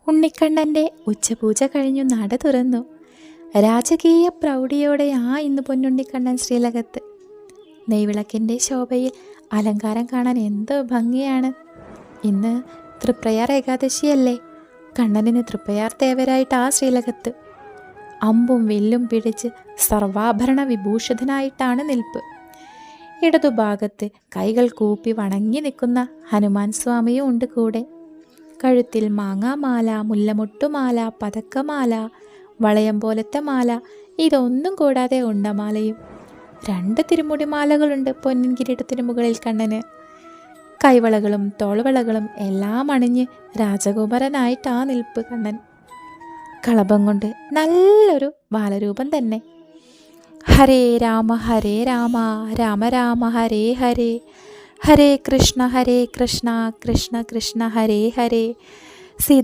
ഉണ്ണിക്കണ്ണൻ്റെ ഉച്ചപൂജ കഴിഞ്ഞു നട തുറന്നു. രാജകീയ പ്രൗഢിയോടെ ഇന്ന് പൊന്നുണ്ണിക്കണ്ണൻ ശ്രീലകത്ത്. നെയ്വിളക്കിൻ്റെ ശോഭയിൽ അലങ്കാരം കാണാൻ എന്ത് ഭംഗിയാണ്. ഇന്ന് തൃപ്രയാർ ഏകാദശിയല്ലേ. കണ്ണനിന് തൃപ്രയാർ തേവരായിട്ട് ശ്രീലകത്ത്. അമ്പും വില്ലും പിടിച്ച് സർവാഭരണ വിഭൂഷിതനായിട്ടാണ് നിൽപ്പ്. ഇടതുഭാഗത്ത് കൈകൾ കൂപ്പി വണങ്ങി നിൽക്കുന്ന ഹനുമാൻ സ്വാമിയും ഉണ്ട് കൂടെ. കഴുത്തിൽ മാങ്ങാമാല, മുല്ലമൊട്ടുമാല, പതക്കമാല, വളയം പോലത്തെ മാല, ഇതൊന്നും കൂടാതെ ഉണ്ടമാലയും 2 തിരുമുടിമാലകളുണ്ട് പൊന്നിൻ കിരീടത്തിന് മുകളിൽ കണ്ണന്. കൈവളകളും തോൾവളകളും എല്ലാം അണിഞ്ഞ് രാജകുമാരനായിട്ടാ നിൽപ്പ് കണ്ണൻ. കളഭം കൊണ്ട് നല്ലൊരു ബാലരൂപം തന്നെ. ഹരേ രാമ രാമ രാമ ഹരേ ഹരേ, ഹരേ കൃഷ്ണ കൃഷ്ണ കൃഷ്ണ ഹരേ ഹരേ.